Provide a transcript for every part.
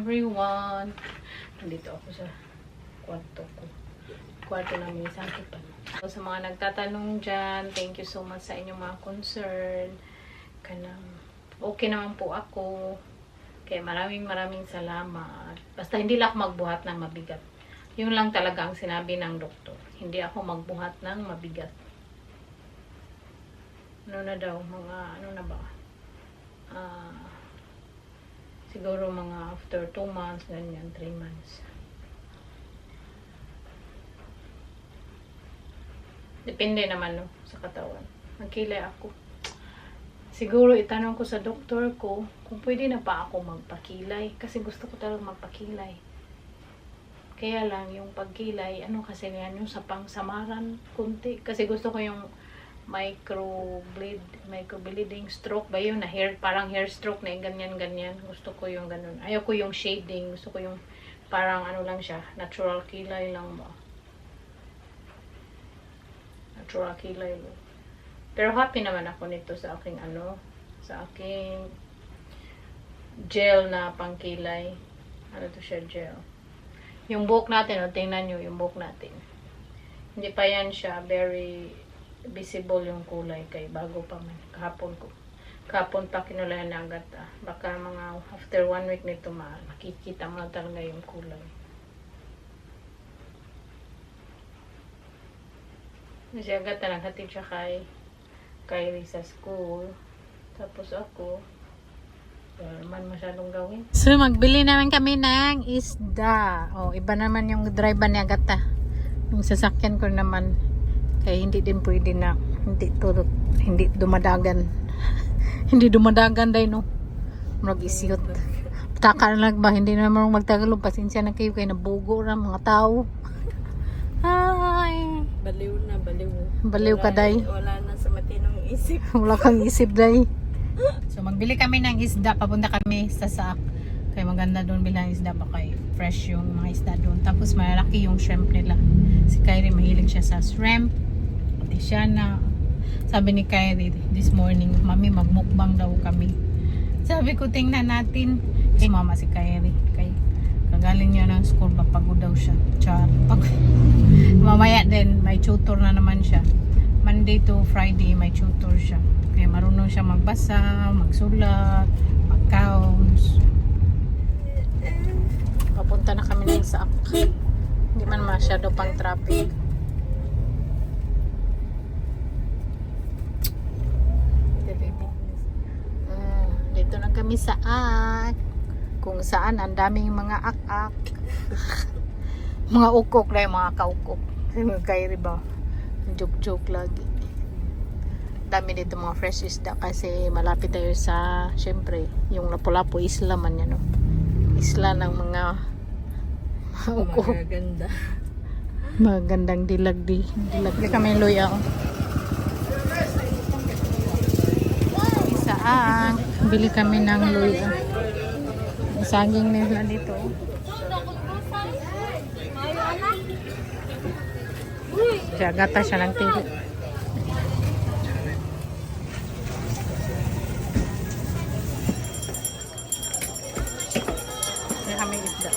everyone. Nandito ako sa kwarto ko. Kwarto namin sa akin. So, sa mga nagtatanong dyan, thank you so much sa inyong mga concern. Okay naman po ako. Kaya maraming salamat. Basta hindi lang ako magbuhat ng mabigat. Yun lang talaga ang sinabi ng doktor. Hindi ako magbuhat ng mabigat. Ano na daw? Mga ano na ba? Siguro mga after 2 months, ganyan, 3 months. Depende naman no, sa katawan. Magkilay ako. Siguro itanong ko sa doktor ko kung pwede na pa ako magpakilay. Kasi gusto ko talaga magpakilay. Kaya lang yung pagkilay, ano kasi yan yung sa pangsamaran kunti. Kasi gusto ko yung microbleeding stroke ba yun na hair, parang hair stroke na ganyan. Gusto ko yung ganun. Ayaw ko yung shading. Gusto ko yung parang ano lang siya, natural kilay lang ba. Natural kilay lang. Pero happy naman ako nito sa aking sa aking gel na pangkilay. Ano to siya, gel. Yung buhok natin, tingnan nyo yung buhok natin. Hindi pa yan siya very visible yung kulay kay bago pa man. Kahapon pa kinulayan na agad. Baka mga after 1 week nito makikita mo na talaga yung kulay. Kasi agad na naghatid siya kay sa school. Tapos ako, wala naman masyadong gawin. So, magbili naman kami ng isda. Iba naman yung driver ni Agata. Yung sasakyan ko naman. Kaya hindi din pwede na hindi dumadagan. Hindi dumadagan dahil no. Mag-isyot. Taka na lang ba? Hindi naman magtagalog. Pasensya na kayo kaya nabugo na mga tao. Ay. Baliw ka, day. Wala na sa matinong isip. Wala kang isip, day. So, magbili kami ng isda. Papunta kami sa Saak. Kaya maganda doon bilang isda. Baka fresh yung mga isda doon. Tapos, malaki yung shrimp nila. Si Kyrie, mahilig siya sa shrimp. Pati siya na. Sabi ni Kyrie this morning, Mami, magmukbang daw kami. Sabi ko, tingnan natin. Kay mama si Kyrie. Kagaling niya ng school, mapagod daw siya. Char. Mamaya din, may tutor na naman siya. Monday to Friday, may tutor siya. Kaya marunong siya magbasa, magsulat, mag-counts. Papunta na kami ng Saak. Hindi man masyado pang traffic. Dito na kami sa Saak. Kung saan ang daming mga ak-ak. Mga ukok na yung mga kaukok. Kay riba. Joke lagi. Dami dito mga fresh isda kasi malapit tayo sa, syempre, yung Lapu-Lapu isla man yan, no? Isla ng mga ukok. Magaganda. Magandang dilag. Di kami luya. Isaan. Bili kami ng luya. Saging nila dito. Gata siya ng tili. May kami isda.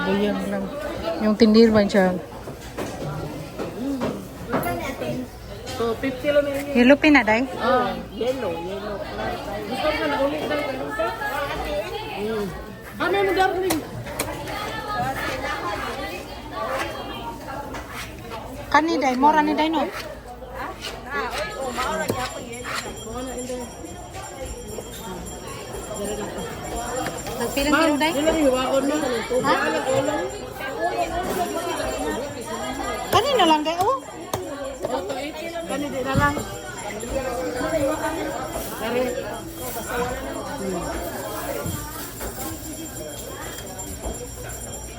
Buyang lang. Yung tindirban siya. So, 50 lang yun. Yellow pin na, day? Yellow. Gusto ka na ulit na ito. Ano mo, darling? Kani, day? Mora ni, day, no? Maura niya ako yellow. Mga na, hindi. Nagpilang kilo, day? Ilang hiwaon mo. Ha? Kanino lang, day? Oh? Kanino na lang. Kare.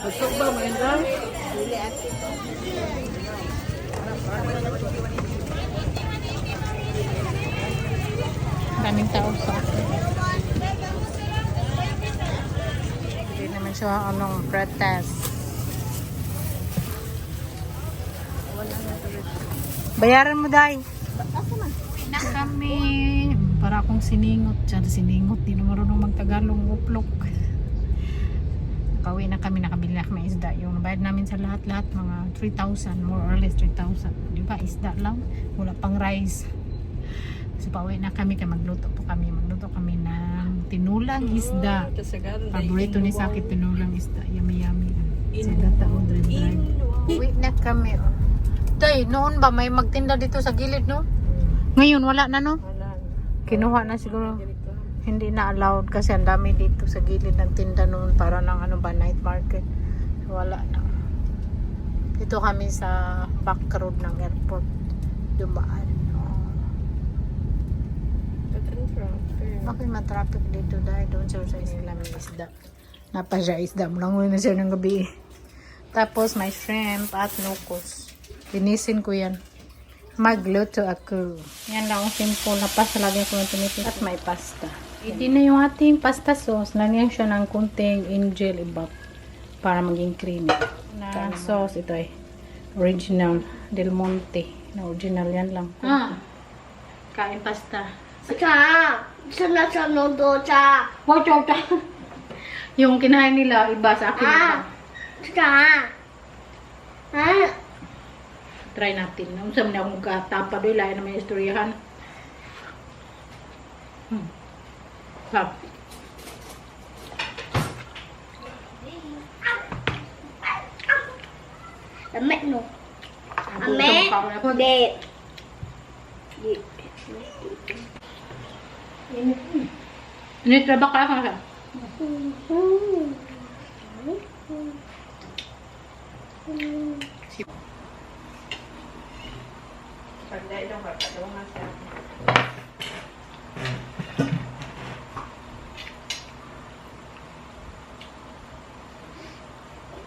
Masok ba, Mahendra? Dili ate. Daming tao sa So, anong protest? Bayaran mo, Day. Na kami. Para akong siningot. Diyan, siningot. Di na marunong magtagalong uplok. Nakauwi na kami. Nakabili na kami isda. Yung nabayad namin sa lahat-lahat, mga 3,000. More or less 3,000. Di ba? Isda lang. Wala pang rice. So, pauwi na kami. Kaya magluto po kami. Magluto kami ng tinulang isda. Paborito ni Sakit, tinulang isda. Yummy, yummy. Sa data o drive. Uwi na kami. Tay, noon ba may magtinda dito sa gilid, no? Ngayon, wala na, no? Kinuha na siguro. Hindi na allowed kasi ang dami dito sa gilid ng tinda noon para ng ano ba, night market. Wala na. Dito kami sa back road ng airport. Dumaan. Oh. Bakit matraffic dito dahil doon sa nila may isda. Napasya isda. Mulang na siya ng gabi. Tapos may shrimp at nukos. Linisin ko yan. Magluto ako. Yan lang ang simple na pasta. Lagyan ko ng tomato. At may pasta. Hindi na yung ating pasta sauce. Lagyan siya ng kunting angel ibap para maging creamy. Na sauce ito ay original Del Monte. Na original yan lang. Kain pasta. Cha! Sunod-sunod do, cha! Wow, chow. Yung kinain nila iba sa akin. Cha! Try natin. Ang sabi na akong katapa doon, lahat na may istoryahan. Sarap. Ame, no? Ame? Hindi. Ini trabak ka ka.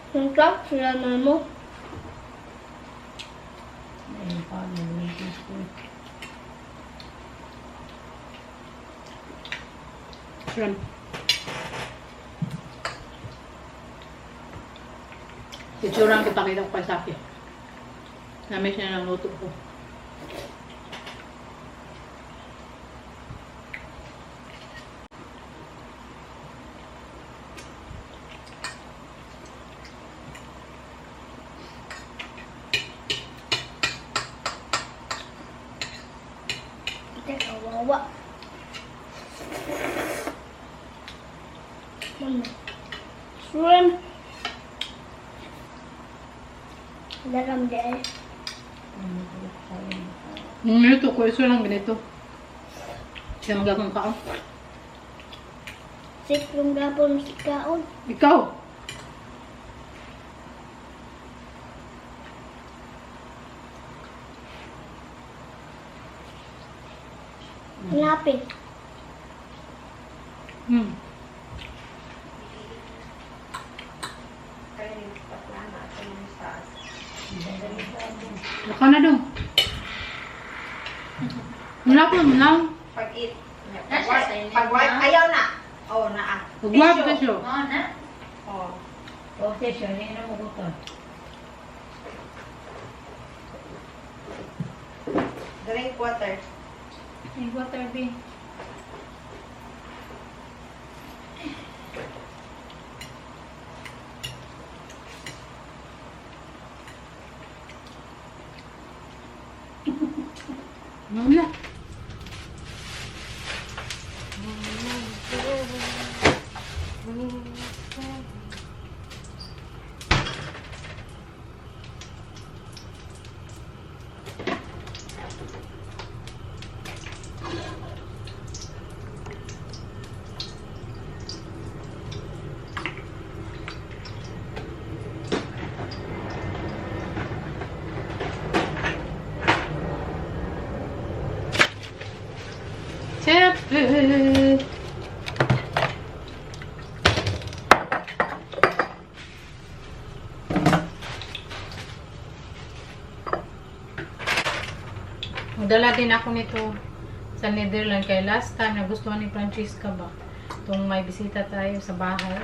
Singkap sila mo. Shrimp. Itsura ang ipakita ko pa sa akin. Namis niya ng luto ko. Kawawa. Shrimp. Dalam deh. Ito ko, iso lang ganito. Siya magagong kaon. Siklong gapon si kaon. Ikaw! Lapin. Laka na dong. Wala po, manaw. Pag-wipe, ayaw na. Oo, na. Pag-wipe ka siya. Oo, na. Oo. Oh, tissue, hindi na mo gusto. Drink water. Drink water, B. Wala. Siyempre. Magdala din ako nito sa Netherlands kay last time nagustuhan ni Francesca ba itong may bisita tayo sa bahay.